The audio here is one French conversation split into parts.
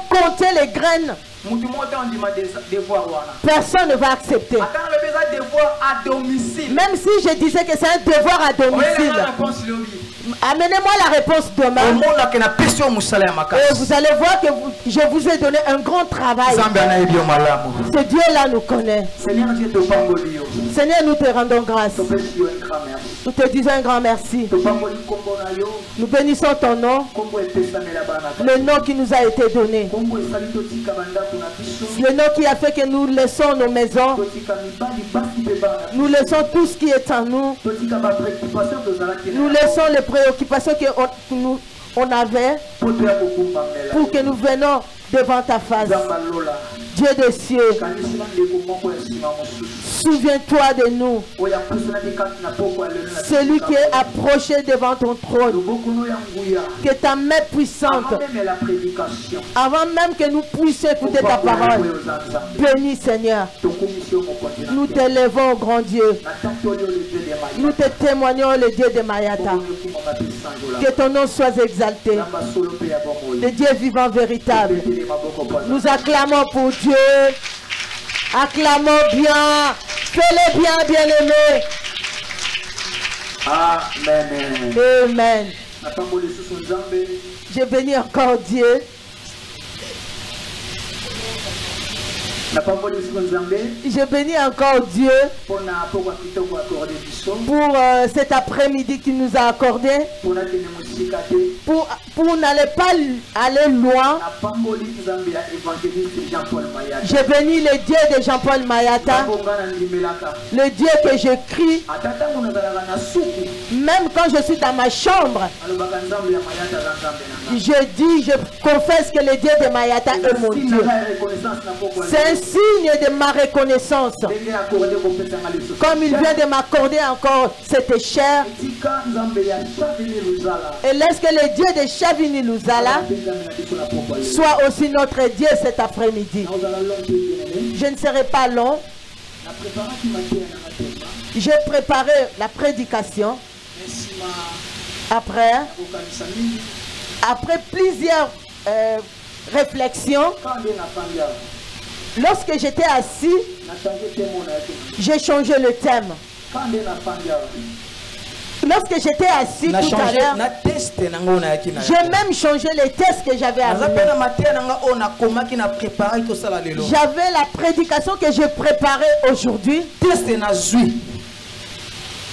compter les graines, personne ne va accepter. Même si je disais que c'est un devoir à domicile, amenez-moi la réponse demain. Et vous allez voir que je vous ai donné un grand travail. Ce Dieu-là nous connaît. Seigneur, nous te rendons grâce. Nous te disons un grand merci. Nous bénissons ton nom. Le nom qui nous a été donné. Le nom qui a fait que nous laissons nos maisons. Nous laissons tout ce qui est en nous. Nous laissons les préoccupations qu'on avait pour que nous venons devant ta face. Dieu des cieux, souviens-toi de nous. Celui qui est approché devant ton trône, que ta main puissante, avant même que nous puissions écouter ta parole, bénis Seigneur. Nous t'élevons au grand Dieu. Nous te témoignons le Dieu de Mayata. Que ton nom soit exalté. Le Dieu vivant véritable. Nous acclamons pour Dieu. Acclamons bien. Fais-le bien, bien-aimé. Amen. Amen. Je bénis encore Dieu. Je bénis encore Dieu pour cet après-midi qu'il nous a accordé. Pour n'aller pas aller loin. Je bénis le Dieu de Jean-Paul Mayata. Le Dieu que j'écris. Même quand je suis dans ma chambre. Je confesse que le Dieu de Mayata est mon Dieu. C'est un signe de ma reconnaissance. Comme il vient de m'accorder encore cette chair. Et laisse que le Dieu de Chavini Luzala soit aussi notre Dieu cet après-midi. Je ne serai pas long. J'ai préparé la prédication. Après plusieurs réflexions, lorsque j'étais assis, j'ai changé le thème. Lorsque j'étais assis tout à l'heure, j'ai même changé les tests que j'avais amenés. J'avais la prédication que j'ai préparée aujourd'hui.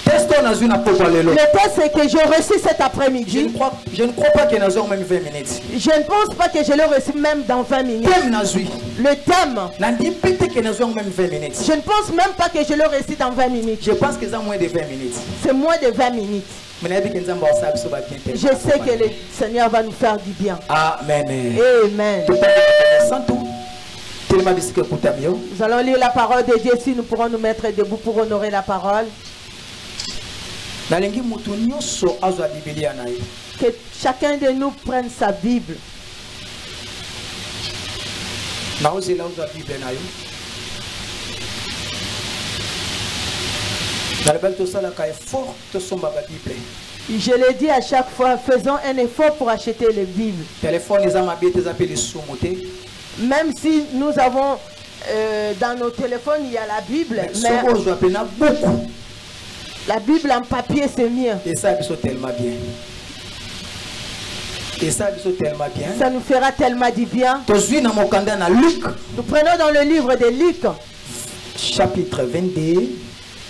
Le test c'est que j'ai reçu cet après-midi. Je ne crois pas que nous avons même 20 minutes. Je ne pense pas que je l'ai reçu même dans 20 minutes. Le thème. Je ne pense même pas que je l'ai reçu dans 20 minutes. Je pense que c'est moins de 20 minutes. C'est moins de 20 minutes. Je sais que le Seigneur va nous faire du bien. Amen. Amen. Nous allons lire la parole de Dieu. Si nous pourrons nous mettre debout pour honorer la parole. Que chacun de nous prenne sa Bible. Je l'ai dit à chaque fois, faisons un effort pour acheter les Bibles. Même si nous avons dans nos téléphones, il y a la Bible. Mais la Bible en papier, c'est mieux. Et ça, c'est tellement bien. Et ça, c'est tellement bien. Ça nous fera tellement du bien. Nous prenons dans le livre de Luc. Chapitre 22.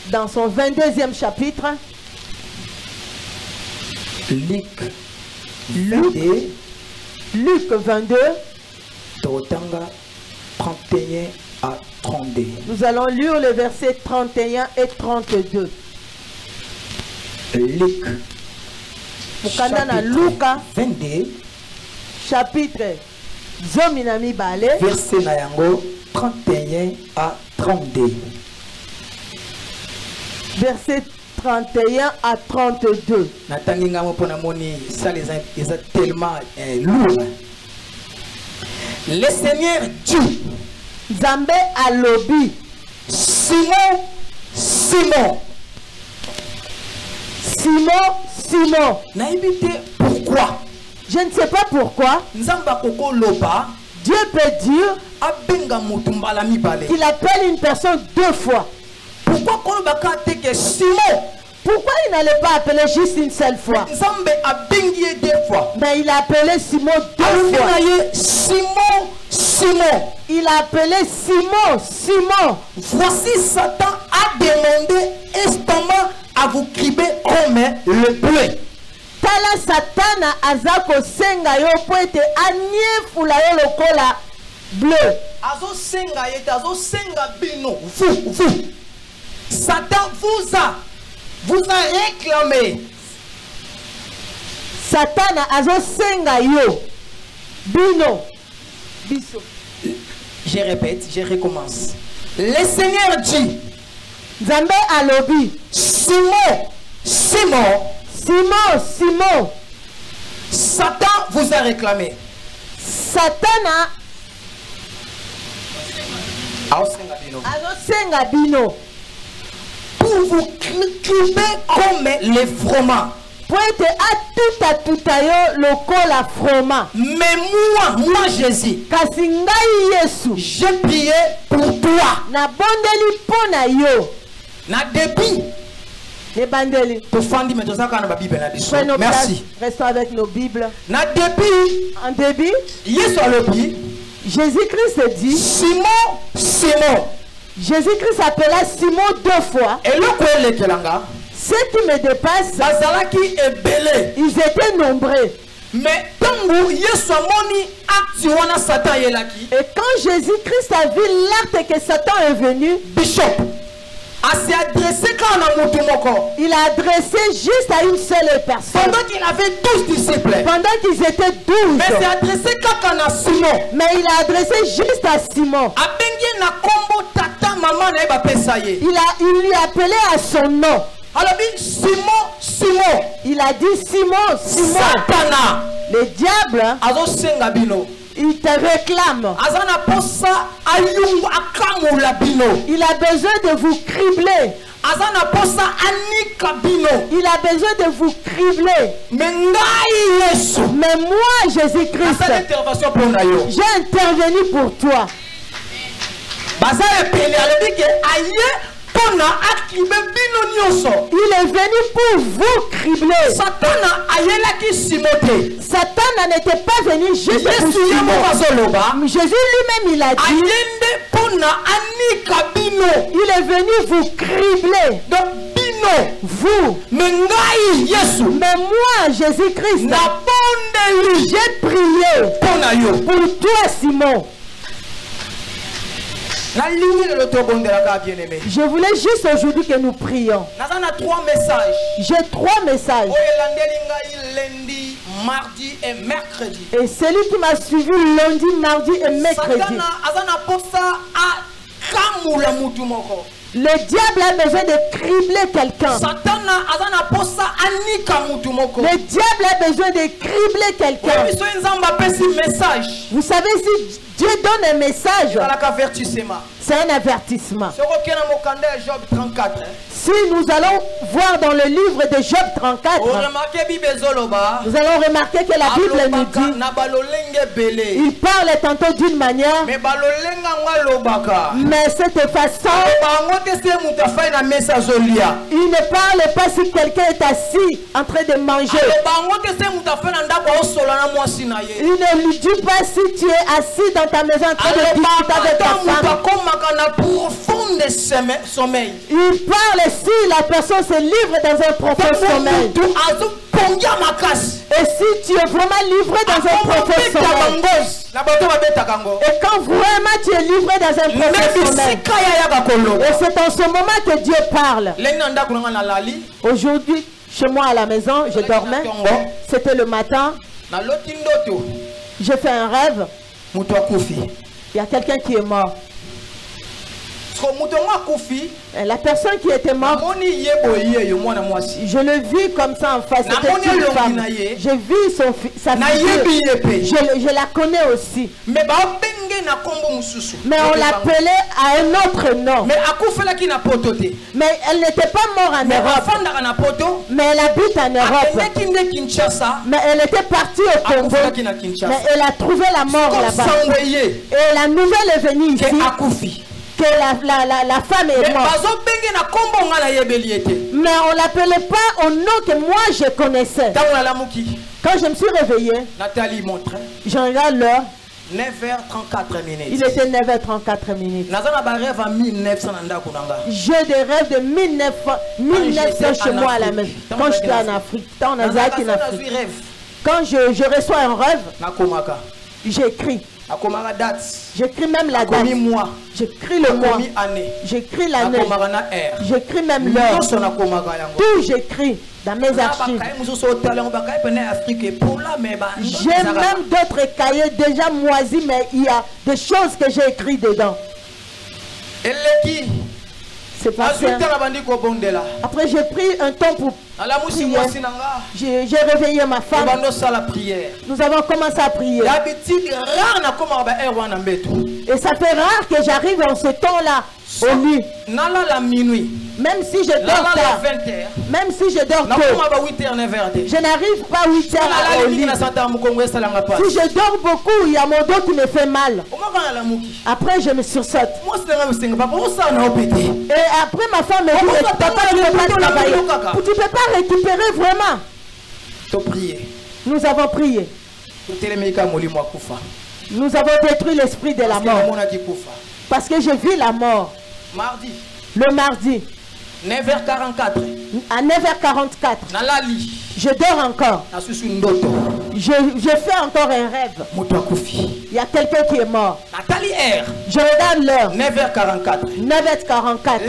Dans son 22e chapitre. Luc 22. Luc 22. 31 à 32. Nous allons lire les versets 31 et 32. Luc Luka 22 chapitre Zominami Bale verset nayango 31 à 32. Verset 31 à 32. Natanginga mopona moni ça les a tellement lourd. Le Seigneur Dieu Zambé alobi Simon Simon Simon. Naïbité pourquoi? Je ne sais pas pourquoi. Nzamba koko loba Dieu peut dire qu'il appelle une personne 2 fois. Pourquoi il n'allait pas appeler juste une seule fois? Mais il a appelé Simon 2 fois. Il a appelé Simon, Simon. Voici Satan a demandé instamment à vous criber comme le bleu. Tala Satana azako senga yo poete aniefula yo lokola bleu. Azo senga bino. Vous. Satan vous a réclamé. Satana azo senga yo bino. Biso. Je répète, je recommence. Le Seigneur dit, Zambé alobi, Simon, Satan vous a réclamé. Satana azo senga bino. Pour vous criber comme les fromages. Mais moi Jésus, j'ai prié pour toi. Na débit. Merci. Restons avec nos Bibles. Na débit. En débit. Jésus-Christ dit Simon. Jésus-Christ appela Simon 2 fois. Et le ceux qui me dépassent, ils étaient nombreux. Mais quand Jésus-Christ a vu l'acte que Satan est venu, il a adressé juste à une seule personne. Pendant qu'il avait 12 disciples. Pendant qu'ils étaient 12. Mais c'est adressé qu'à Simon. Mais il a adressé juste à Simon. Il lui a appelé à son nom. Alors Simon. Il a dit Simon. Satana. Le diable, il te réclame. Il a besoin de vous cribler. Il a besoin de vous cribler. Mais moi, Jésus-Christ, j'ai intervenu pour toi. Il est venu pour vous cribler. Satan n'était pas venu juste pour Simon. Jésus lui-même, il a dit, il est venu vous cribler. Vous. Mais moi, Jésus-Christ, j'ai prié pour toi, Simon. Je voulais juste aujourd'hui que nous prions. J'ai 3 messages. Lundi, mardi et mercredi. Et celui qui m'a suivi lundi, mardi et mercredi. Le diable a besoin de cribler quelqu'un. Le diable a besoin de cribler quelqu'un. Vous savez, si Dieu donne un message, c'est un avertissement. Si nous allons voir dans le livre de Job 34, nous allons remarquer que la Bible nous dit, il parle tantôt d'une manière, mais cette façon, il ne parle pas si quelqu'un est assis en train de manger. Il ne lui dit pas si tu es assis dans ta maison en train de discuter avec ta femme. Il parle si la personne se livre dans un profond sommeil. Et si tu es vraiment livré dans un profond sommeil, et quand vraiment tu es livré dans un profond sommeil, et c'est en ce moment que Dieu parle. Aujourd'hui, chez moi à la maison, je dormais. C'était le matin. J'ai fait un rêve. Il y a quelqu'un qui est mort. La personne qui était morte, je le vis comme ça en face. C'était une femme. Je vis sa fille. Je la connais aussi. Mais Mais on l'appelait à un autre nom. Mais elle n'était pas morte en Europe. Mais elle habite en Europe. Mais elle était partie au Congo. Mais elle a trouvé la mort là-bas. Et la nouvelle est venue ici. Que la femme est morte. Mais on ne l'appelait pas au nom que moi je connaissais. Quand je me suis réveillée, je regarde l'heure. 9h34 minutes. Il était 9h34 minutes. J'ai des rêves de 1900 chez moi à la maison. Quand j'étais en Afrique, en Afrique. Quand je reçois un rêve, j'écris. J'écris même la date. J'écris le mois. J'écris l'année. J'écris même l'heure. Tout j'écris dans mes archives. J'ai même d'autres cahiers déjà moisis, mais il y a des choses que j'ai écrites dedans. C'est parti. Après j'ai pris un temps pour prier. J'ai réveillé ma femme. Nous avons commencé à prier. Et ça fait rare que j'arrive en ce temps-là au lit. Même si je dors tard, même si je dors tôt, je n'arrive pas à 8 heures au lit. Si je dors beaucoup, il y a mon dos qui me fait mal. Après, je me sursaute. Et après, ma femme me dit, papa, tu ne peux pas travailler. Tu ne peux pas récupérer vraiment. Nous avons prié. Nous avons détruit l'esprit de la mort. Parce que j'ai vu la mort. Le mardi. 9h44. À 9h44. Je dors encore. Je fais encore un rêve. Il y a quelqu'un qui est mort. Je regarde l'heure. 9h44. 9h44.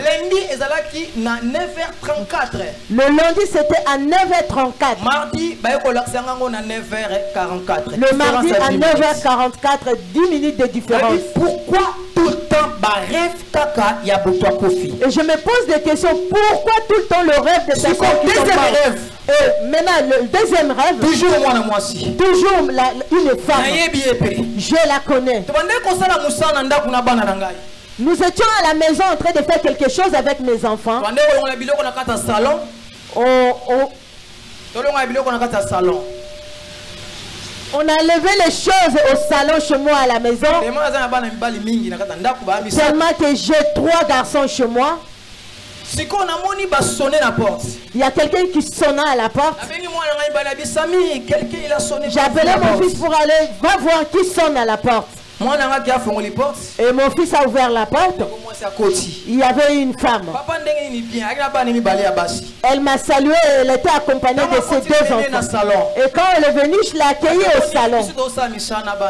Le lundi c'était à 9h34. Le mardi à 9h44. 10 minutes de différence. Pourquoi tout le temps et je me pose des questions. Pourquoi tout le temps le rêve de personnes qui sont mortes? Et maintenant, le deuxième rêve, toujours une femme, je la connais. Nous étions à la maison en train de faire quelque chose avec mes enfants. On a levé les choses au salon chez moi à la maison. Tellement que j'ai 3 garçons chez moi. Il y a quelqu'un qui sonna à la porte. J'ai appelé mon fils pour aller, va voir qui sonne à la porte. Et mon fils a ouvert la porte. Il y avait une femme. Elle m'a salué, elle était accompagnée de ses 2 enfants. Et quand elle est venue, je l'ai accueillie au salon.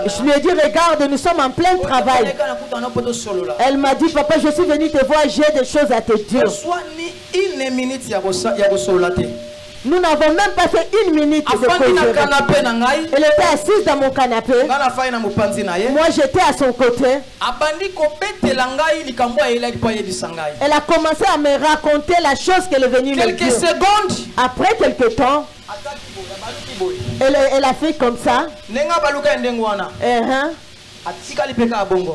Je lui ai dit, regarde, nous sommes en plein travail. Elle m'a dit, papa, je suis venue te voir, j'ai des choses à te dire. Nous n'avons même pas fait 1 minute de causerie. Elle était assise dans mon canapé. Moi j'étais à son côté. Elle a commencé à me raconter la chose qu'elle est venue me dire. Quelques secondes. Après quelques temps, elle a fait comme ça.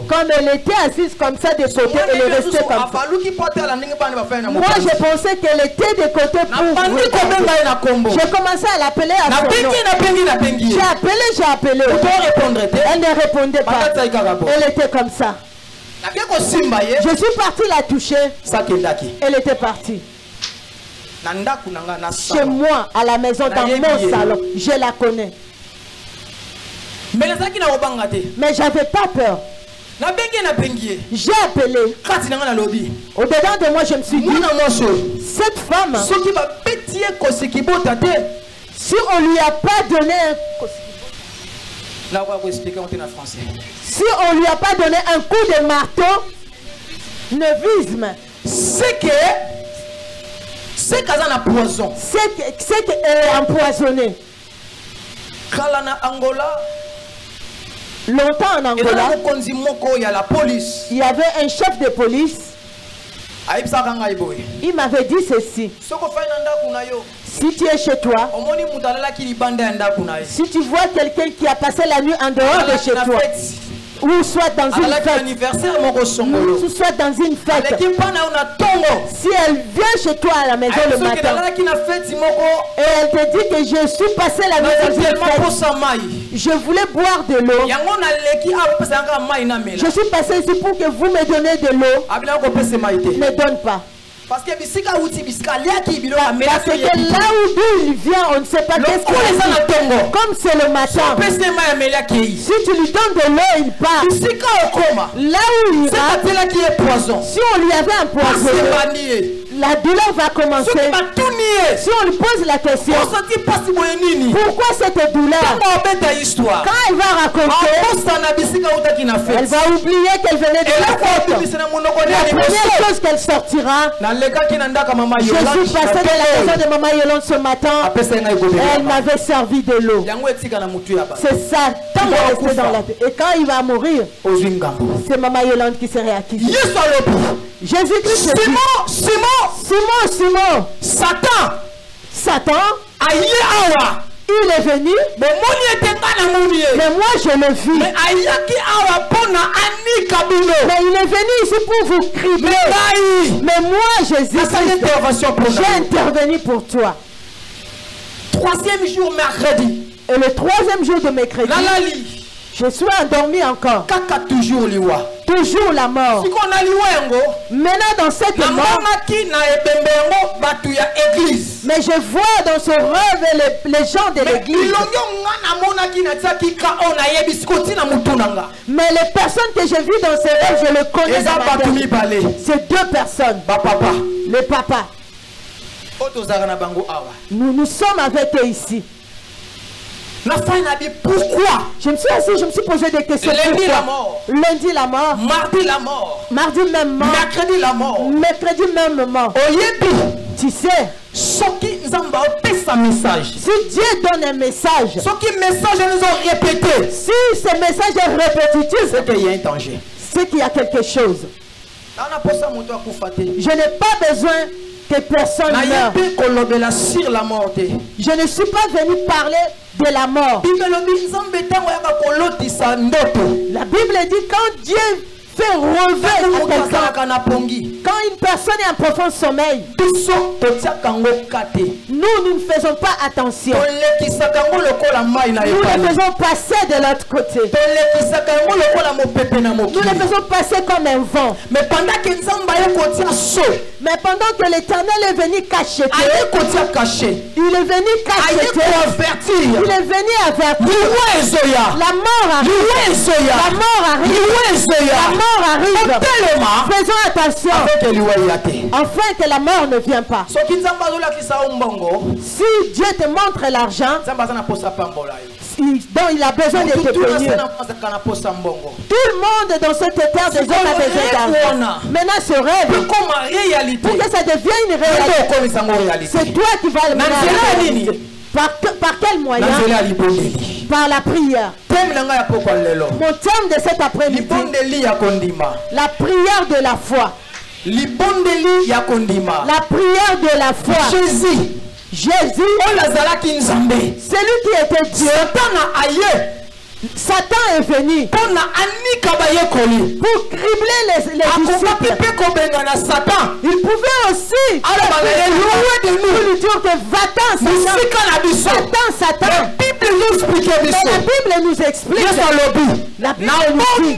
Comme elle était assise comme ça de côté, elle est restée comme ça. Moi, je pensais qu'elle était de côté pour... J'ai commencé à l'appeler à son nom. J'ai appelé. Elle ne répondait pas. Elle était comme ça. Je suis parti la toucher. Elle était partie. Chez moi, à la maison, dans mon salon. Je la connais. Mais j'avais pas peur. J'ai appelé. Au-dedans de moi, je me suis dit, cette femme, si on lui a pas donné si on lui a pas donné un coup de marteau, neuvisme, c'est qu'elle est empoisonnée. Longtemps en Angola, il y avait un chef de police. Il m'avait dit ceci: si tu es chez toi, si tu vois quelqu'un qui a passé la nuit en dehors de chez toi, ou soit dans une fête, ou soit dans une fête, si elle vient chez toi à la maison le matin et elle te dit que je suis passé la nuit dans une fête, je voulais boire de l'eau, je suis passé ici pour que vous me donnez de l'eau, ne donne pas. Parce que là où il vient, on ne sait pas qu'est-ce qu'il dit. Comme c'est le matin, si tu lui donnes de l'eau, il part. Là où il ira, si on lui avait un poison, la douleur va commencer. Si on lui pose la question, pourquoi cette douleur? Quand elle va raconter, elle va oublier qu'elle venait de la fête. La première chose qu'elle sortira, je suis passé de la maison de Maman Yolande ce matin, elle m'avait servi de l'eau. C'est ça qui va rester dans la tête. Et quand il va mourir, c'est Maman Yolande qui serait acquise. Jésus-Christ, Simon, Satan, il est venu, mais moi je le vis. Mais il est venu ici pour vous cribler. Mais moi, Jésus-Christ, j'ai intervenu pour toi. Troisième jour, mercredi. Et le troisième jour de mercredi, je suis endormi encore. Toujours la mort. Maintenant dans cette mort, mais je vois dans ce rêve les gens de l'église. Mais les personnes que j'ai vues dans ces rêves, je le connais. C'est deux personnes. Le papa. Nous sommes avec eux ici. Pourquoi? Je me suis assis, je me suis posé des questions. Lundi la mort. Lundi la mort. Mardi la mort. Mardi même mort. Mercredi la mort. Mercredi même mort. Tu sais, si Dieu donne un message, nous ont répété, si ce message est répétitif, c'est qu'il y a un danger. C'est qu'il y a quelque chose. Je n'ai pas besoin que personne meure. Je ne suis pas venu parler de la mort. La Bible dit quand Dieu fait rêver à quelqu'un, quand une personne est en profond sommeil, nous ne faisons pas attention. Nous les faisons passer de l'autre côté. Nous les faisons passer comme un vent. Mais pendant que l'Éternel est venu cacher, il est venu cacher, il est venu avertir. La mort arrive. La mort arrive. La mort arrive. Faisons attention afin que la mort ne vienne pas. Si Dieu te montre l'argent dont il a besoin de te bénir, tout le monde dans cette terre des hommes a besoin d'argent. Maintenant ce rêve, pour que ça devienne une réalité, c'est toi qui vas le mener. Par quel moyen? Par la prière. Mon thème de cet après-midi, la prière de la foi. La prière de la foi. Jésus, celui qui était Dieu, Satan est venu pour cribler les disciples. Il pouvait aussi lui dire que va-t'en, Satan. Mais la Bible nous explique. La Bible nous dit.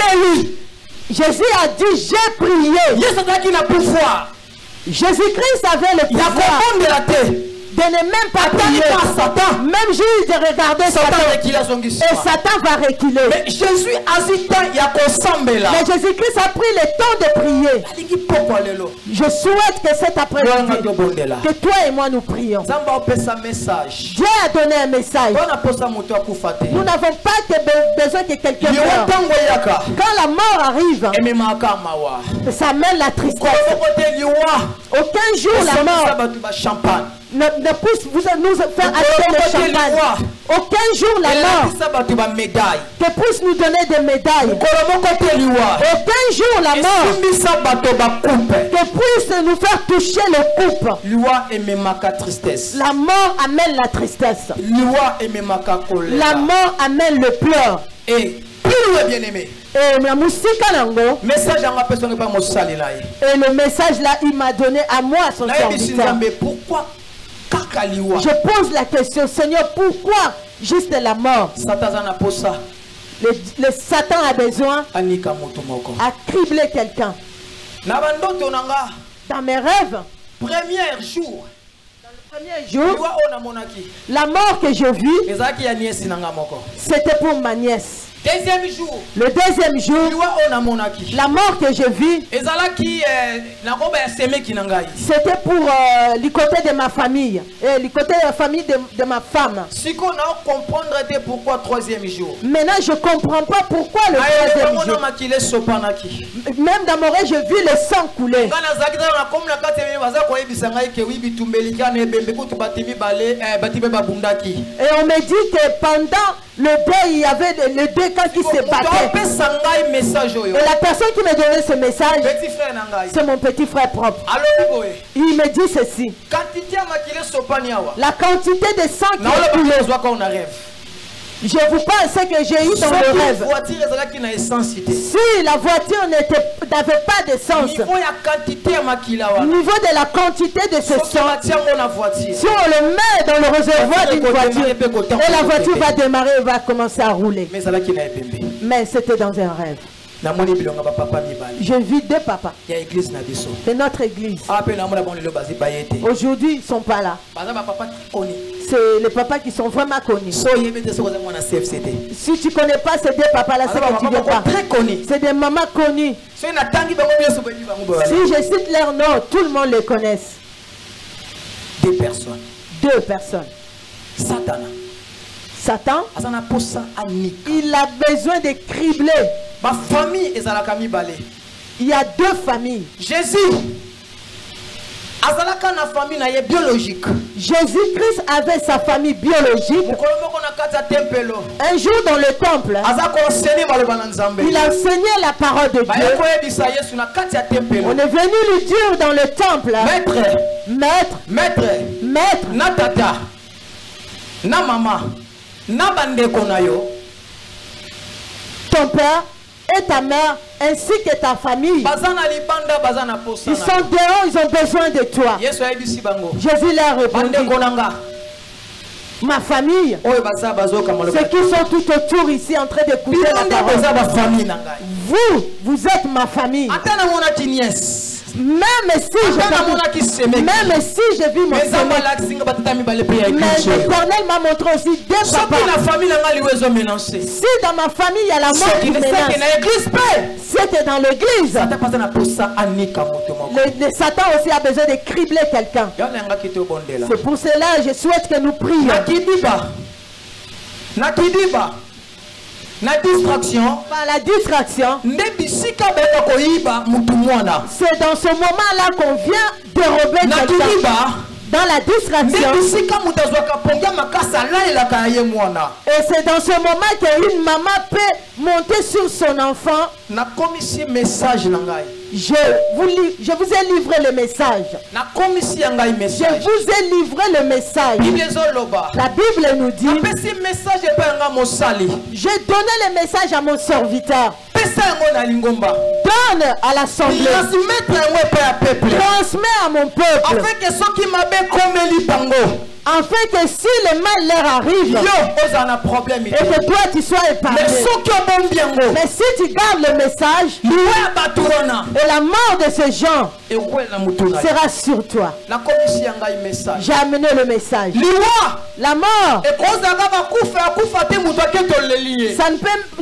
Jésus a dit j'ai prié. Jésus-Christ avait le pouvoir de ne même pas prier. Même juste de regarder Satan. Et Satan va reculer. Mais Jésus a dit mais Jésus-Christ a pris le temps de prier. Je souhaite que cet après-midi, que toi et moi nous prions. Dieu a donné un message. Nous n'avons pas besoin que quelqu'un meure. Quand la mort arrive, ça mène la tristesse. Aucun jour la mort ne puisse nous faire acheter le champagne. Aucun jour la mort ne puisse nous donner des médailles. Aucun jour la mort ne puisse nous faire toucher le coupe. La mort amène la tristesse. La mort amène le pleur. Et plus bien-aimé. Et la musique nango. Message en personne pas mon sali là. Et le message là, il m'a donné à moi son serviteur. Pourquoi je pose la question, Seigneur, pourquoi juste la mort? Le Satan a besoin à cribler quelqu'un. Dans mes rêves, premier jour, la mort que je vis, c'était pour ma nièce. Deuxième jour, le deuxième jour, la mort que je vis, c'était pour le côté de ma famille et le côté de la famille de ma femme. Si on a comprendre pourquoi troisième jour. Maintenant, je ne comprends pas pourquoi le troisième jour. Même dans mon rêve, je vis le sang couler. Et on me dit que pendant le deuil, il y avait le deuil quand il se battait. Et la personne qui me donnait ce message, c'est mon petit frère propre. Il me dit ceci. La quantité de sang qui est coulé. Je vous parle ce que j'ai eu dans le rêve. Si la voiture n'avait pas d'essence, au niveau de la quantité de ce sang, si on le met dans le réservoir d'une voiture, et la voiture va démarrer et va commencer à rouler. Mais c'était dans un rêve. Je vis deux papas de notre église. Aujourd'hui, ils ne sont pas là. C'est les papas qui sont vraiment connus. Si tu ne connais pas ces deux papas-là, c'est que tu ne veux pas. C'est des mamans connues. Si je cite leur nom, tout le monde les connaît. Deux personnes. Deux personnes. Satan, il a besoin de cribler. Ma famille est à la famille balé. Il y a deux familles. Jésus, na famille biologique. Jésus-Christ avait sa famille biologique. Un jour dans le temple, il a enseigné la parole de Dieu. On est venu lui dire dans le temple, maître, na tata, na maman, na bande konayo, ton père et ta mère ainsi que ta famille, ils sont dehors, ils ont besoin de toi. Jésus leur répondit, ma famille, ceux qui sont tout autour ici en train d'écouter la parole, vous êtes ma famille. Même si je vis mon Seigneur, mais l'Éternel m'a montré aussi des papas. Si dans ma famille il y a la mort qui menace, c'était dans l'église. Le Satan aussi a besoin de cribler quelqu'un. C'est pour cela que je souhaite que nous prions. La distraction. Par la distraction. C'est dans ce moment-là qu'on vient dérober quelqu'un. Dans la distraction. Et c'est dans ce moment qu'une maman peut monter sur son enfant. Je vous ai livré le message. Je vous ai livré le message. La Bible nous dit, j'ai donné le message à mon serviteur. Donne à l'assemblée. Transmets à mon peuple. Afin que si le mal leur arrive, et que toi tu sois épargné. Mais si tu gardes le message, et la mort de ces gens sera sur toi. J'ai amené le message. La mort,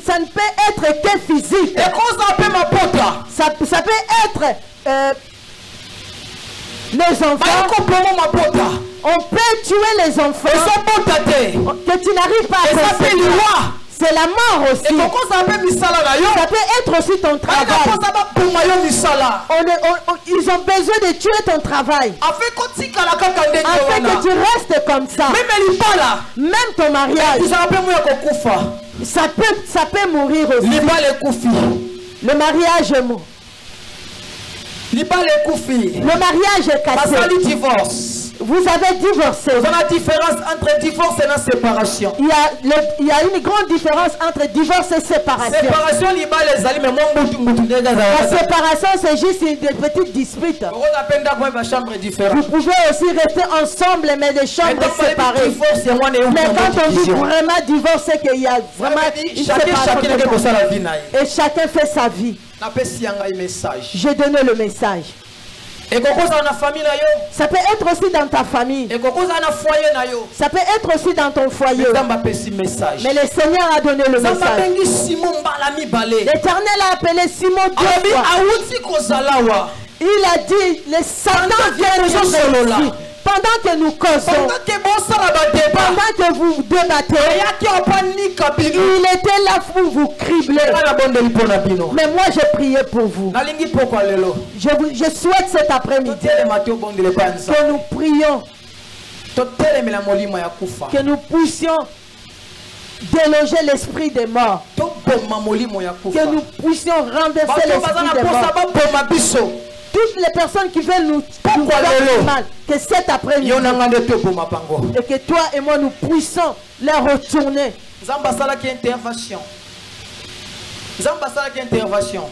ça ne peut être que physique. Ça peut être les enfants. On peut tuer les enfants que tu n'arrives pas à concevoir. C'est la mort aussi. Ça peut être aussi ton travail. Ils ont besoin de tuer ton travail. Afin que tu restes comme ça. Même ton mariage. Ça peut mourir aussi. Le mariage est mort. Le mariage est cassé. Vous avez divorcé. Il y a une différence entre divorce et la séparation. Il y a une grande différence entre divorce et séparation. Séparation, la séparation, c'est juste une petite dispute. Vous pouvez aussi rester ensemble, mais des chambres séparées. Mais quand on dit vraiment divorce, c'est qu'il y a vraiment une séparation. Et chacun fait sa vie. J'ai donné le message. Ça peut être aussi dans ta famille. Ça peut être aussi dans ton foyer. Mais le Seigneur a donné le message. L'Éternel a appelé Simon 2 fois. Il a dit, le Satan vient nous réussir. Pendant que nous causons, pendant que vous débattez, il était là pour vous cribler. Mais moi j'ai prié pour vous. Je souhaite cet après-midi que nous prions, que nous puissions déloger l'esprit des morts, que nous puissions renverser l'esprit des morts. Toutes les personnes qui veulent nous faire mal, que cet après-midi, et que toi et moi nous puissions les retourner.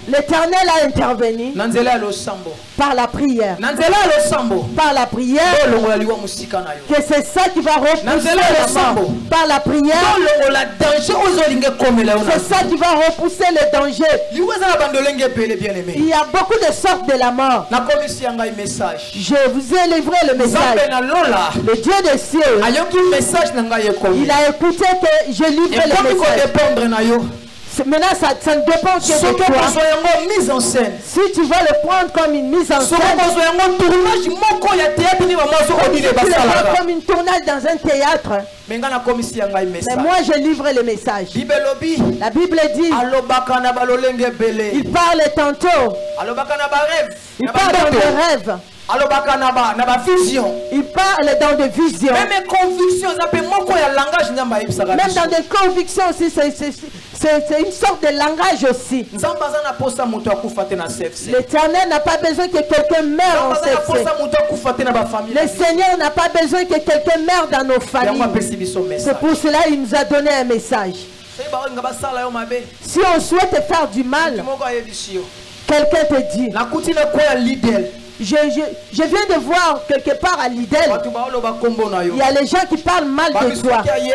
L'Éternel a intervenu par la prière. Par la prière, que c'est ça qui va repousser la mort. Par la prière, c'est ça qui va repousser le danger. Il y a beaucoup de sortes de la mort. Je vous ai livré le message. Le Dieu des cieux, il a écouté que je livre le message. Maintenant, ça ne dépend que de toi. Si tu vas le prendre comme une mise en scène, comme une tournage dans un théâtre. Mais moi, je livre le message. La Bible dit, il parle tantôt. Il parle dans des rêves. Il parle dans des visions. Même dans des convictions aussi, c'est une sorte de langage aussi. L'Éternel n'a pas besoin que quelqu'un meure en CFC. Le Seigneur n'a pas besoin que quelqu'un meure dans nos familles. C'est pour cela qu'il nous a donné un message. Si on souhaite faire du mal, quelqu'un te dit, je viens de voir quelque part à Lidl, il y a les gens qui parlent mal de toi. Ils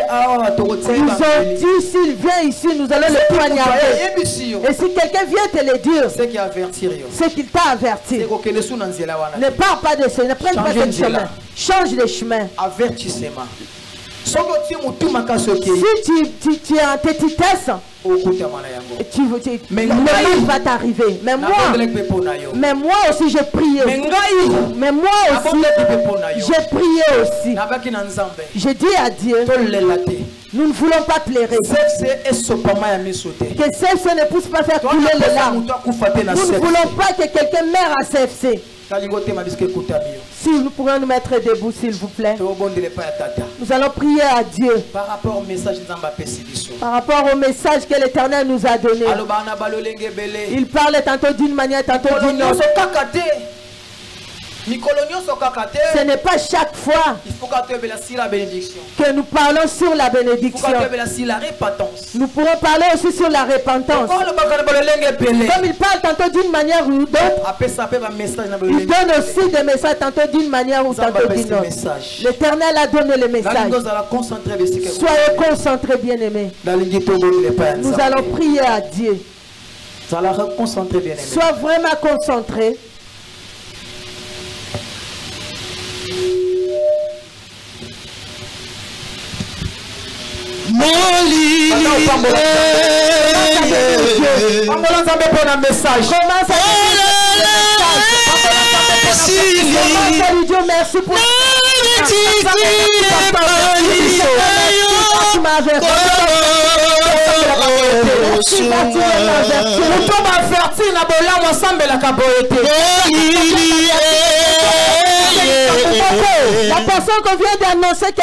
ont dit, s'il vient ici, nous allons le poignarder. Et si quelqu'un vient te le dire, c'est qu'il t'a averti. Ne pars pas de ça, ne prenne pas ce chemin. Change de chemin. Avertissement. Si tu es en petitesse, le mal va t'arriver. Mais moi aussi j'ai prié. Mais moi aussi j'ai prié aussi. J'ai dit à Dieu, nous ne voulons pas pleurer. Que CFC ne puisse pas faire couler les larmes. Nous ne voulons pas que quelqu'un meure à CFC. Si nous pourrions nous mettre debout, s'il vous plaît. Nous allons prier à Dieu par rapport au message que l'Éternel nous a donné. Il parle tantôt d'une manière, tantôt d'une autre. Ce n'est pas chaque fois que nous parlons sur la bénédiction. Nous pourrons parler aussi sur la repentance. Comme il parle tantôt d'une manière ou d'autre, il donne aussi des messages tantôt d'une manière ou tantôt d'une autre. L'Éternel a donné le message. Soyez concentrés, bien-aimés. Nous allons prier à Dieu. Sois vraiment concentrés. Merci pour la personne qu'on vient d'annoncer que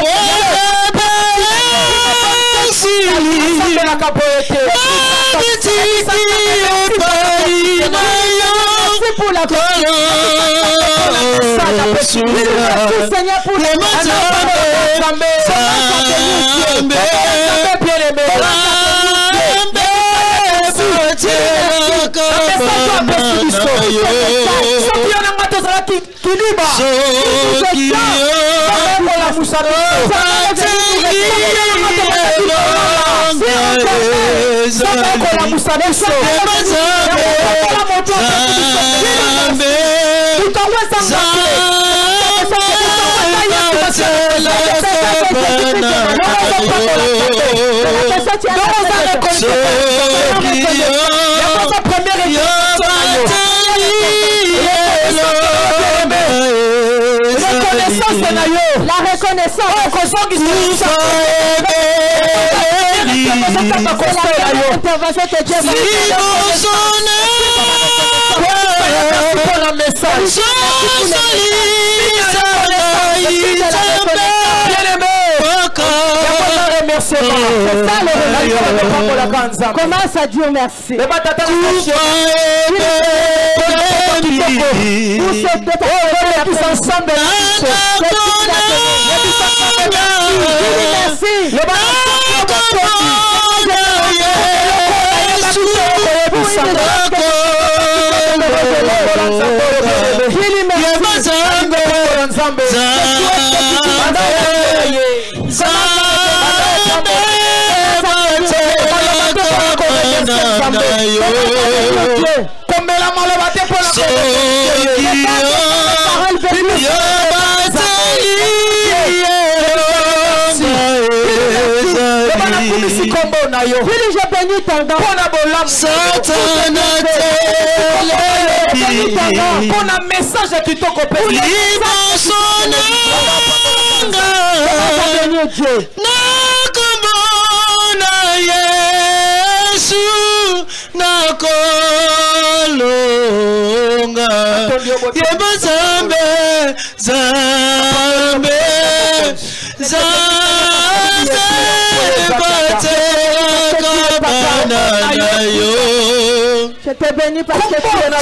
pour la Seigneur, pour les la reconnaissance commence à dire merci. Je bénis ton nom. Pour un message qui te copie. Je te bénis parce que tu es là.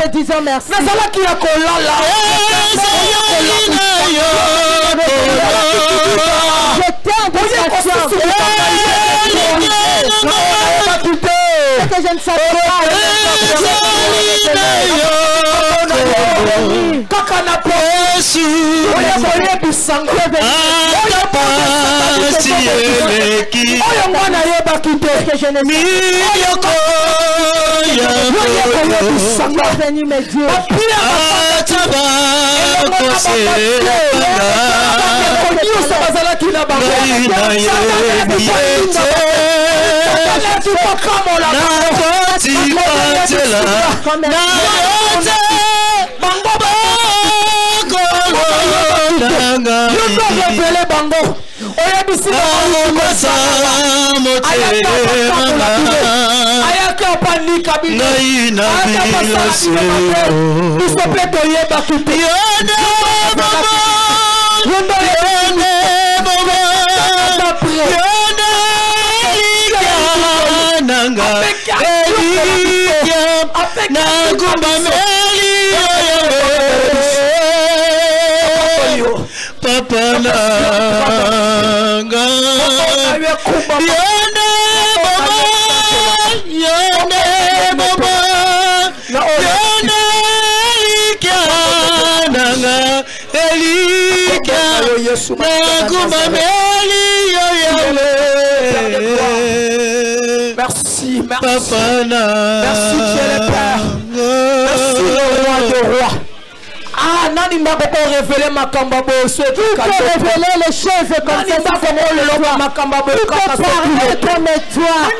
Te disons merci. Que je ne savais Merci, merci. Merci Dieu le Père. Merci le roi des rois. Ah, nani mbako révéler makamba bosso. Qui peut révéler les choses comme ça? Tu peux parler comme toi.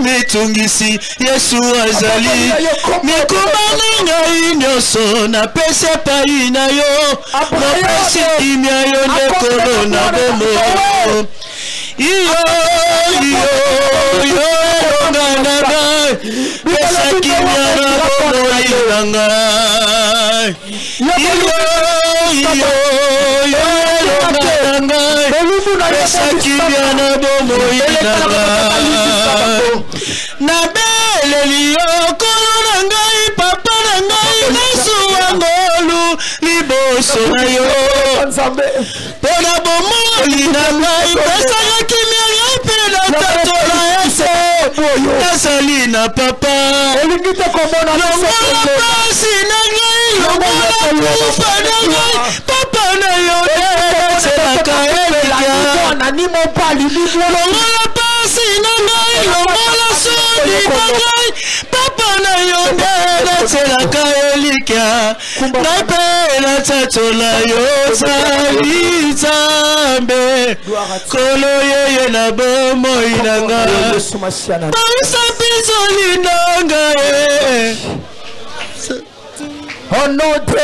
Mitungisi Yesu azali mikumana ngai nyoso na pese paina yo mopesi kimia yo ndekolo na bomo iyo ngana pesa kimia na bomo ilanga iyo ngana pesa kimia na bomo ilanga na bele liyo na yo pona bomoli na ngai pesanga kimia ngai mpe natatola ese nasali na papa longola pasi na ngai longola kufa na ngai papa na yo eselaka elika longola pasi na ngai longola soni na ngai papa na yo eselaka elika ngai mpe natatola yo sali Nzambe kolo yeye na bomoi na ngai bausa bizoli na ngai. Au nom de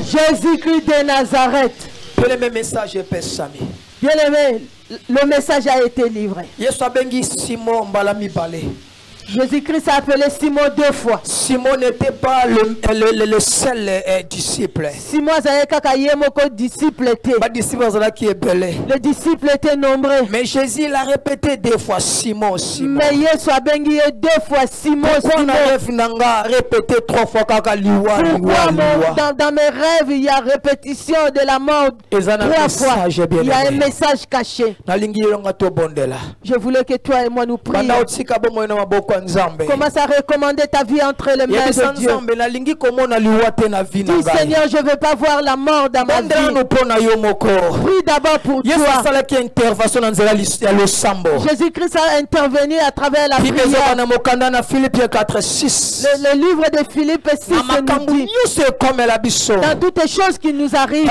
Jésus-Christ de Nazareth. Bien-aimé message Père Sami. Bien-aimé, le message a été livré. Yesu abengi Simon Mbalami Balé. Jésus-Christ a appelé Simon 2 fois. Simon n'était pas le seul disciple. Simon était disciple. Les disciples étaient nombreux. Mais Jésus l'a répété 2 fois Simon, Simon. Mais Jésus a béni 2 fois Simon, Simon. Répété 3 fois dans mes rêves, il y a répétition de la mort 3 fois. Il y a un message caché. Je voulais que toi et moi nous prions. Commence à recommander ta vie entre les mains de Dieu. Dis Seigneur, je ne veux pas voir la mort dans ma vie. Prie d'abord pour toi. Jésus-Christ a intervenu à travers la prière. Le livre de Philippe 6 nous dit dans toutes les choses qui nous arrivent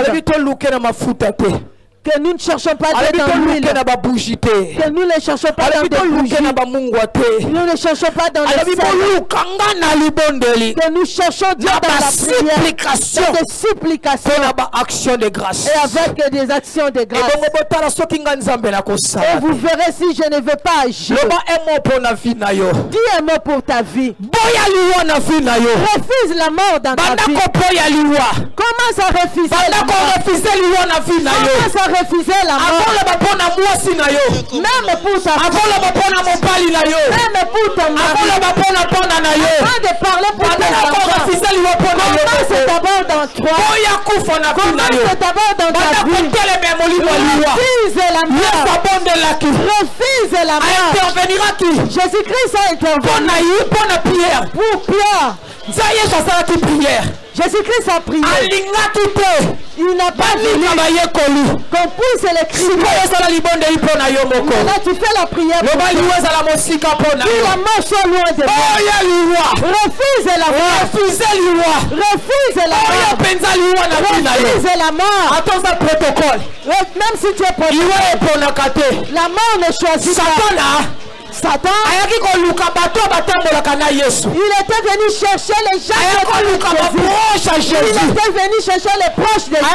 que nous ne cherchons pas d'être dans l'huile, que nous ne cherchons pas dans des bougies, nous ne cherchons pas dans les sels, que nous cherchons Dieu dans la prière, dans des supplications et avec des actions de grâce. Et vous verrez si je ne veux pas agir. Dis un mot pour ta vie. Refuse la mort dans ta vie. Commence à refuser la mort. Commence à refuser la mort. Même pour ta fille. Même pour ton mari. Avant de parler pour tes enfants. Commence d'abord dans toi. Commence d'abord dans ta vie. Refuse la mort. Refuse la mort. Jésus-Christ a intervenu pour Pierre. Jésus-Christ a prié. Il n'a pas voulu qu'on puisse les crier. Là, tu fais la prière pour toi. Dis la mort soit loin de moi. Refuse la mort. Refuse la mort. Refuse la mort. Même si tu es protégé, la mort ne choisit pas. Satan, il était venu chercher les gens de Jésus. Il était venu chercher les proches de Jésus.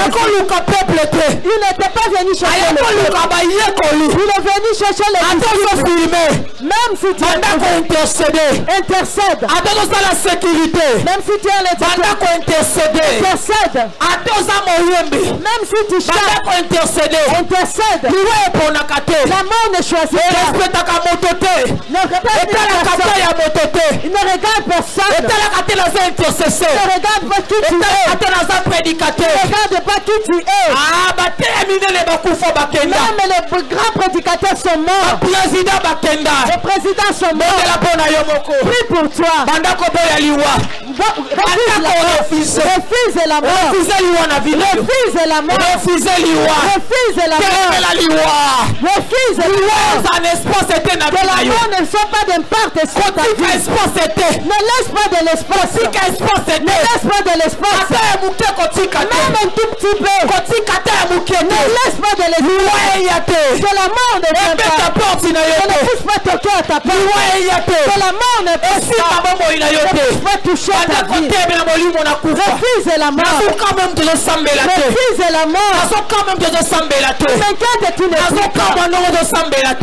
Il n'était pas venu chercher les proches. Il est venu chercher les disciples. Même si tu es intercède. Même si tu es intercède. Même si tu chantes. Intercède. La mort ne choisit pas. Ne regarde personne. Il ne regarde personne. Il ne regarde pas qui tu es. Il ne regarde pas qui tu es. Même les grands prédicateurs sont morts. Les présidents sont morts. Prie pour toi. Refuse la mort. Refuse la mort. Refuse la mort. Refuse la mort. Que la mort ne soit pas d'impact sur ta vie. Ne laisse pas de l'espace. Ne laisse pas de l'espace. Même un tout petit peu. Ne laisse pas de l'espace. Que la mort ne vienne pas. Que ne puisse pas toquer à ta porte. Que la mort ne puisse pas toucher à ta vie. Refuse la mort. Refuse la mort. T'inquiète, tu ne peux pas.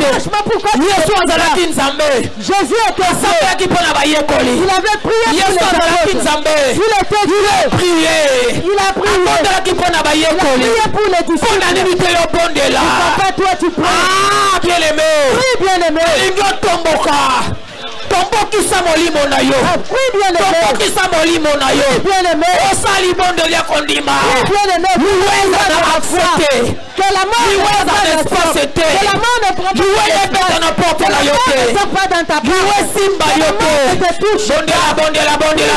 Franchement, pourquoi tu Jésus était fait. Il avait prié pour les apôtres. Il était Dieu. Il a prié. Il a prié pour les disciples. Papa, toi tu pries. bien-aimé. Oui, bien-aimé. Tomboka tobokisa molimo na yo. Tobokisa molimo na yo. Osali bondo ya kondima. Liweza na accepte. Liweza na espacete. Liweza peta na porte na yote. Liweza simba yote.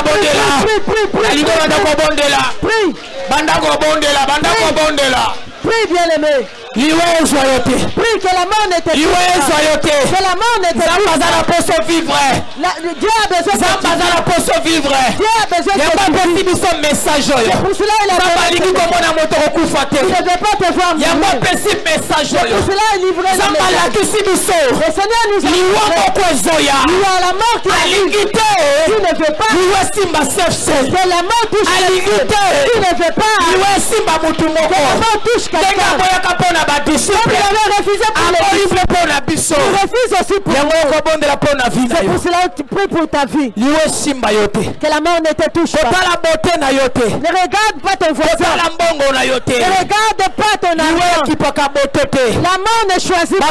Bondela. Alibona dako bondela. Bandako bondela. Prie, bien-aimé. Prie que la mort ne te touche pas. Que la mort ne te touche pas. Dieu a besoin de vivre. Dieu a besoin de vivre. message. C'est pour cela il a fait. Tu ne veux pas te voir mourir. C'est pour cela il livre le Seigneur nous a dit. Il y a la mort qui arrive. Tu ne veux pas. Que la mort touche quelqu'un. Tu ne veux pas. Que la mort touche quelqu'un. Comme il avait refusé pour les fils, tu refuses aussi pour nous. C'est pour cela que tu pries pour ta vie. Que la mort ne te touche pas. Ne regarde pas ton voisin. Ne regarde pas ton ami. La mort ne choisit pas.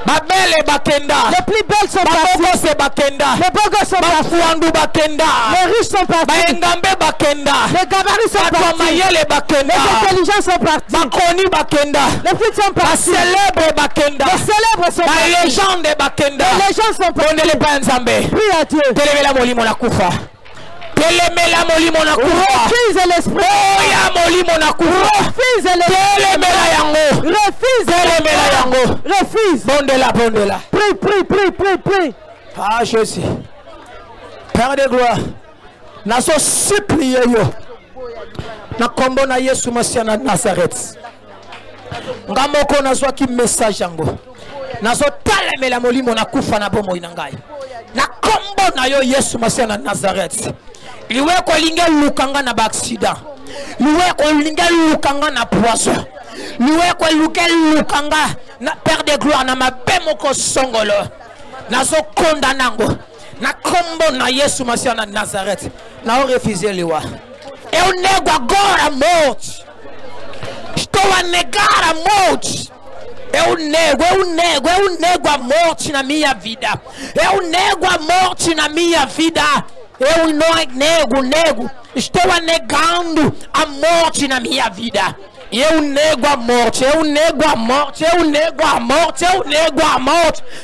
Les plus belles sont parties. Les beaux gosses sont partis. Les riches sont partis. Les gabarits sont partis. Les intelligents sont partis. Les petites sont partis. Les célèbres sont partis. Les légendes sont partis. Prie à Dieu. Refuse l'esprit. Refuse. Bondela. Prie. Ah, Jésus. Père de gloire. Naso supplié yo. Na kombo na Yesu Masia na Nazareth. Ngamoko nazwa ki message yango. Naso talemela molimo na kufa na bomo inangai. Na kombo na yo Yesu Masia na Nazareth. Liwe ko linga lukanga na accident. Liwe ko linga lukanga na poison. Liwe ko lukanga na Père de gloire na mabemo ko songolo. Nazo kondanango. Na kombo na Yesu Masia na Nazareth. Na o refuser liwa. Eu nego agora a morte. Estou a negar a morte. Eu nego a morte na minha vida. Eu nego a morte na minha vida. Eu não nego. Estou a negando a morte na minha vida. Eu nego a morte.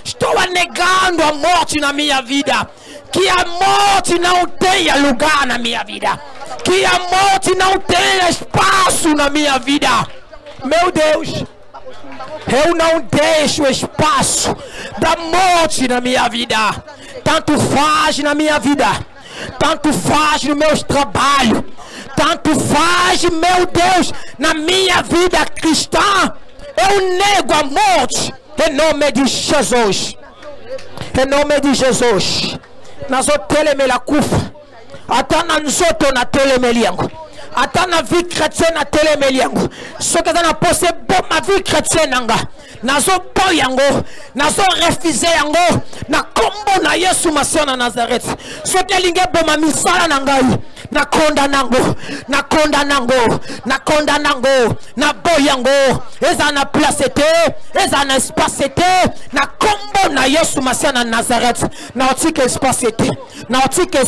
Estou a negando a morte na minha vida. Que a morte não tenha lugar na minha vida. Que a morte não tenha espaço na minha vida. Meu Deus, eu não deixo espaço da morte na minha vida. Tanto faz na minha vida, tanto faz no meu trabalho, tanto faz, meu Deus, na minha vida cristã. Eu nego a morte em nome de Jesus. Em nome de Jesus. Nazo telemela kufa. Ata na nzoto na telemeli yangu. Ata na vie chrétienne na telemeli yangu. Soki aza na pose bon ma vie chrétienne nanga. Nazo po yango. Nazo refuser yango. Na kombo na Yesu Masia na Nazareth. Soki alinge bon ma misala nangai. Na konda nango. Na boyango. Eza na place te. Eza na espace te. Na kombo na Yesu Masia na Nazareth. Na otike espace te. Na otike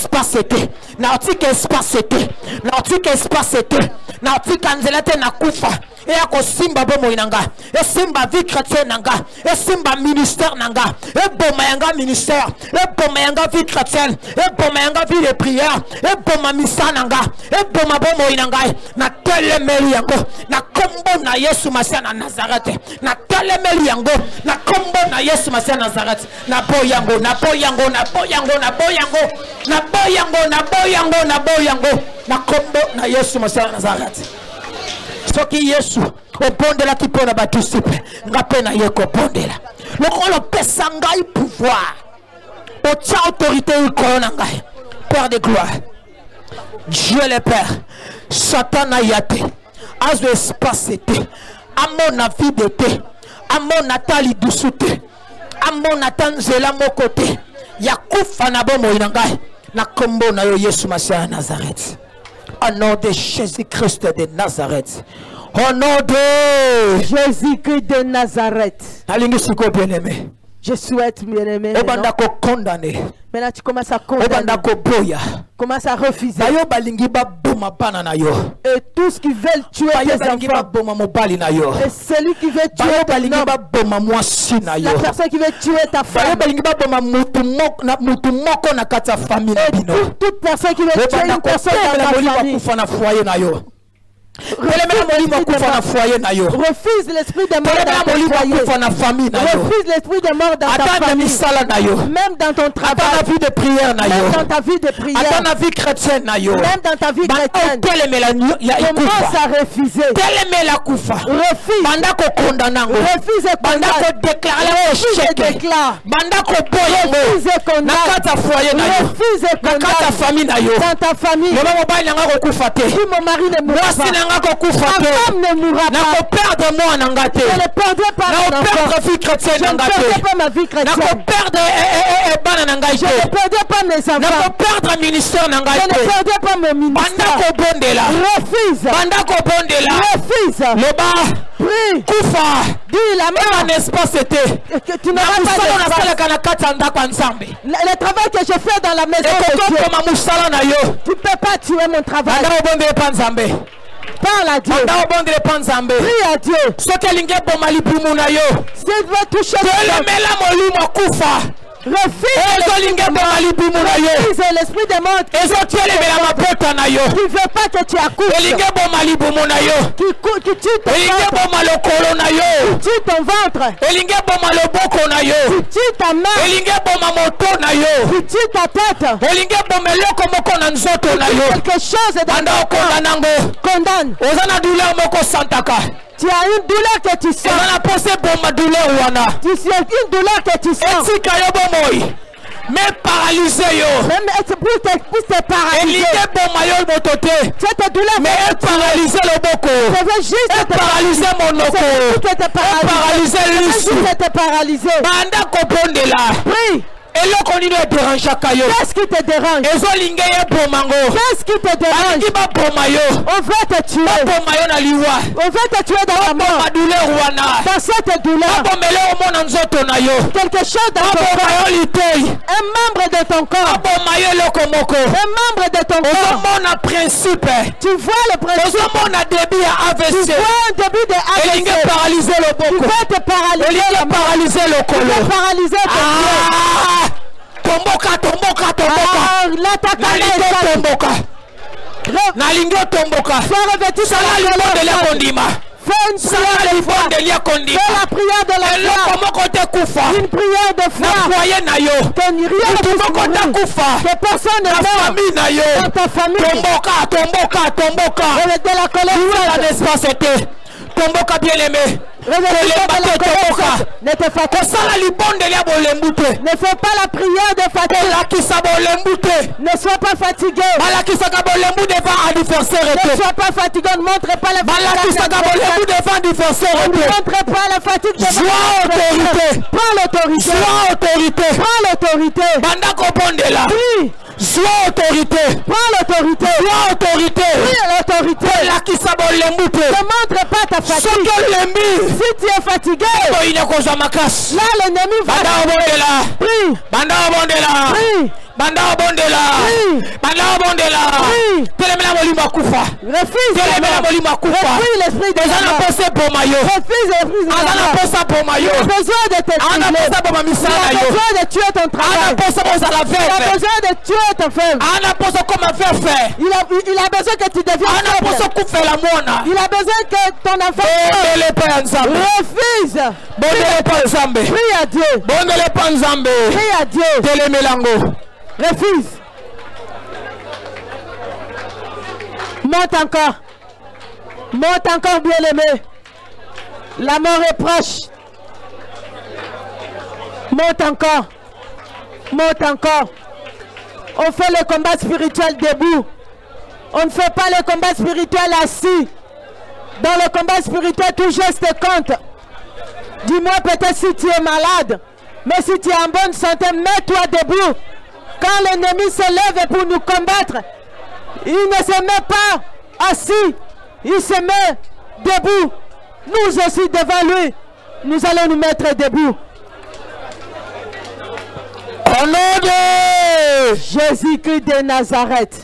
nzela te na kufa. E ako simba bomo inanga. E simba vie chrétienne nanga. E simba ministère nanga. E boma yanga ministère. E boma yanga vie chrétienne. E boma yanga vie de prière. E boma misa nanga. E boma bomo inanga. Na telemeli yango. Na kombo na Yesu Masia na Nazareth. Na telemeli yango. Na kombo na Yesu Masia na Nazareth. Na boyango. Na kombo na Yesu Masia na Nazareth. Soki Yesu obondela kipona ba disciple ngapena yeko bondela lokolo pesa ngai pouvoir o tia autorité ikona ngai. Père de gloire, Dieu le Père, Satan ayate azo espace te amona vie te amona tali dusute amona tanzela mokote yakufa na bomo inangai na kombo na yo Yesu Masia Nazareth. Au nom de Jésus-Christ de Nazareth. Au nom de Jésus-Christ de Nazareth. Alingi siko bien-aimé. Je souhaite, bien-aimé. Maintenant, tu commences à condamner. Commence à refuser. Et tous qui veulent tuer tes enfants. Et celui qui veut tuer ton homme. La personne qui veut tuer ta femme. Et toute personne qui veut tuer une personne dans ta famille. Refuse l'esprit de mort dans ton foyer. Refuse l'esprit de mort dans ta famille. Même dans ton travail. Même dans ta vie de prière. Même dans ta vie chrétienne. Commence à refuser. Refuse. Refuse et condamne. Refuse et déclare. Refuse et condamne. Refuse et condamne. Dans ta famille. Si mon mari ne mourra pas. Ma femme ne mourra pas. Je ne perdrai pas mon enfant. Je ne perdrai pas ma vie chrétienne. Je ne perdrai pas mes enfants. Je ne perdrai pas mon ministère. Refuse. Refuse. Prie. Dis la main. Que tu n'auras pas le travail que je fais dans la maison de Dieu. Tu ne peux pas tuer mon travail. Parle à Dieu. Prie à Dieu. Si tu veux toucher refuse l'esprit de mort qui ne veut pas que tu accouches, qui tue ton ventre, qui tue ta main, qui tue ta tête, quelque chose dans ton corps. Condamne. Tu as une douleur que tu sens. Tu as une douleur que tu sens. Mais paralysé yo. Même pour te paralyser. Cette douleur. Mais paralysé le boko. Je veux juste te paralyser mon loko. Paralyser juste te paralyser. Banda koponde là. Prie. Et là qu'on dit dérange qu'est-ce qui te dérange? Qu'est-ce qui te dérange? On veut te tuer. On veut te tuer dans la mort. Dans cette douleur. Quelque chose dans ton corps. Un membre de ton corps. Un membre de ton corps. Tu vois le principe. Tu vois un début de AVC. Tu veux te paralyser. Tu veux paralyser ton pied. Tomboka. Nalingo tomboka. Sois revêtu de la condima. Fais une prière de la foi. Une prière de foi. Que rien ne puisse mourir. Que personne ne meure dans ta famille. Tomboka. Revêtu de la colère. Tomboka bien aimé. Ne fais pas la prière de fatigue. Ne sois pas fatigué. Ne sois pas fatigué. Ne montre pas la fatigue. Sois autorité. Prends l'autorité. Prends l'autorité. Prie. Sois autorité. Prends l'autorité. Sois autorité. Prie l'autorité. Ne montre pas ta fatigue. Si tu es fatigué, là l'ennemi va. Prie. Refuse l'esprit de la mort. Refuse l'esprit de la mort. Il a besoin de te tuer. Il a besoin de tuer ton travail. Il a besoin de tuer ton femme. Il a besoin que tu deviennes faible. Il a besoin que ton enfant refuse. Prie à Dieu. Prie à Dieu. Refuse. Monte encore, bien-aimé. La mort est proche. Monte encore. On fait le combat spirituel debout. On ne fait pas le combat spirituel assis. Dans le combat spirituel, tout geste compte. Dis-moi peut-être si tu es malade. Mais si tu es en bonne santé, mets-toi debout. Quand l'ennemi se lève pour nous combattre, il ne se met pas assis, il se met debout. Nous aussi devant lui, nous allons nous mettre debout. Au nom de Jésus-Christ de Nazareth.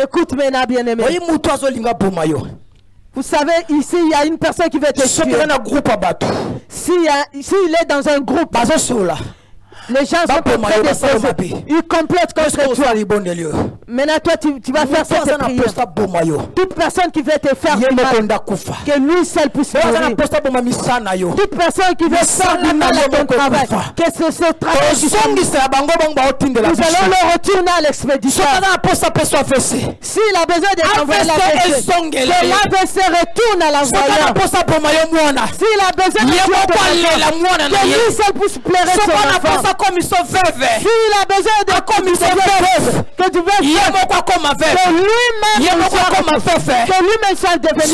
Écoute maintenant, bien-aimé. Vous savez, ici, il y a une personne qui veut te tuer. S'il est dans un groupe, les gens sont en train de ils complètent contre toi. Maintenant, toi, tu vas faire cette prière. Toute personne qui veut te faire du mal, que lui seul puisse mourir. Toute personne qui veut faire du mal à ton travail, que ce travail du nous allons le retourner à l'expédition. S'il a besoin de t'envoyer l'AVC, que l'AVC retourne à l'envoyeur. S'il a besoin de que lui seul puisse pleurer son enfant. S'il a besoin de que tu veux que lui-même soit devenu si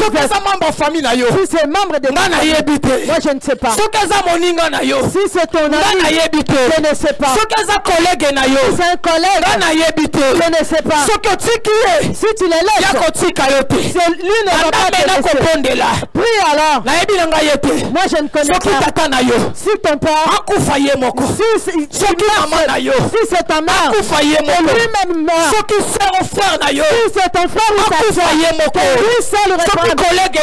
c'est membre de moi je ne sais pas. Si c'est ton ami, je ne sais pas. Si c'est un collègue, je ne sais pas. Si tu le laisses, lui ne va pas te laisser. Prie alors. Moi je ne connais pas. Si ton père, si c'est ta mère, lui-même meurt. Si c'est ton frère ou ta soeur, lui seul répond. Si c'est ton collègue,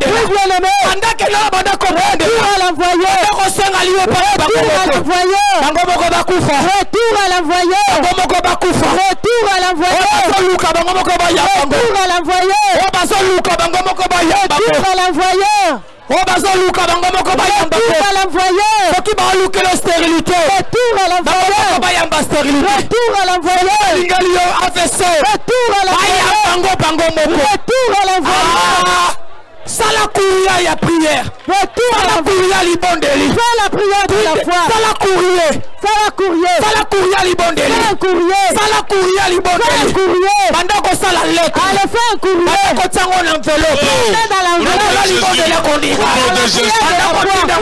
prie bien-aimé. Retour à l'envoyeur. Retour à l'envoyeur. Retour à l'envoyeur. Retour à l'envoyeur. Retour à l'envoyeur. Retour à l'envoyeur. Retour à l'envoyeur. Retour à l'envoyeur. Retour à l'envoyeur. Retour à l'envoyeur. Retour à l'envoyeur. Sala courir ya prière. Retour à la prière libondeli. Fais la prière de la foi. Sala courrier. Fais la courrier. Sala courrier libondeli. Fais un courrier. Sala courrier libondeli. Fais un courrier. Pendant qu'on sala lettre. Allez, fais un courrier. Pendant qu'on tient en enveloppe. Fais dans l'enveloppe. Libondeli qu'on dit. Pendant qu'on tient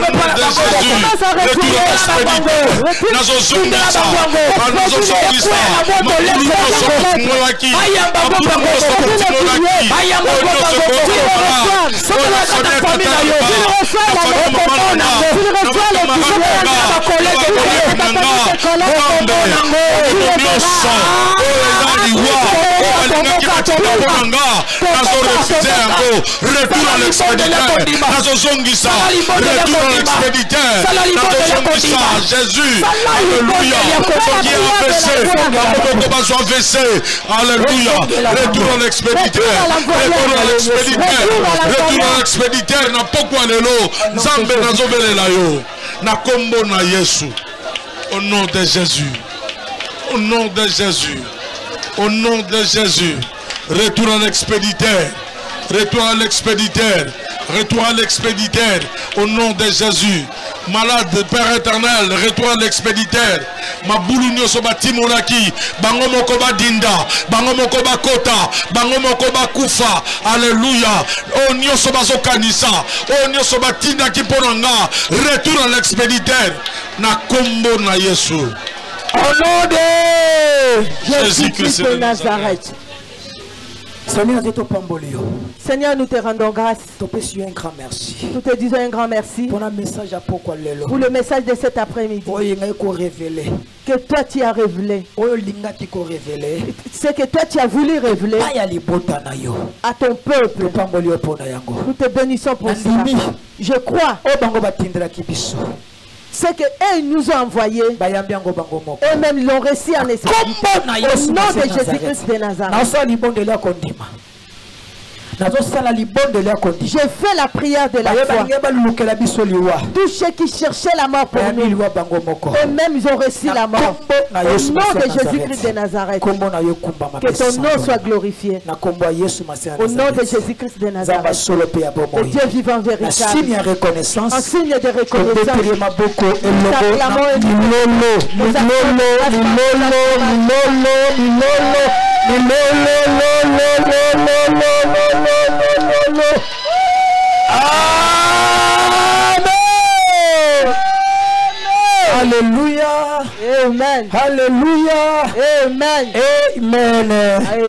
retour à l'expéditeur. Jésus, alléluia. Alléluia. Retour à l'expéditeur. Retour à l'expéditeur. Retour à l'expéditeur. Na pokwa lelo. Nzambe nazobelela yo. Na kombo na Yesu. Au nom de Jésus. Au nom de Jésus. Au nom de Jésus. Retour à l'expéditeur. Retour à l'expéditeur. Retour à l'expéditeur. Au nom de Jésus. Malade, Père éternel, retour à l'expéditeur. Ma boulunyo soba timonaki, bango mokoba dinda, bango mokoba kota, bango mokoba kufa. Alléluia. Oh nyo soba zokanisa, oh nyo soba tinda kiponanga. Retour à l'expéditeur. Na kombo na Yesu. Au nom de Jésus-Christ de Nazareth. Seigneur, nous te rendons grâce. Nous te disons un grand merci pour le message de cet après-midi. Que toi tu as révélé. C'est que toi tu as voulu révéler à ton peuple. Nous te bénissons pour cela. Je crois. C'est qu'eux nous ont envoyés. Eux-mêmes l'ont reçu en esprit. Au nom de Jésus-Christ de Nazareth. Je fais la prière de la foi. Tous ceux qui cherchaient la mort pour nous, eux-mêmes ils ont reçu la mort. Au nom de Jésus-Christ de Nazareth. Que ton nom soit glorifié. Au nom de Jésus-Christ de Nazareth. Le Dieu vivant véritable. En signe de reconnaissance. Alléluia. Amen. Alléluia. Amen. Amen.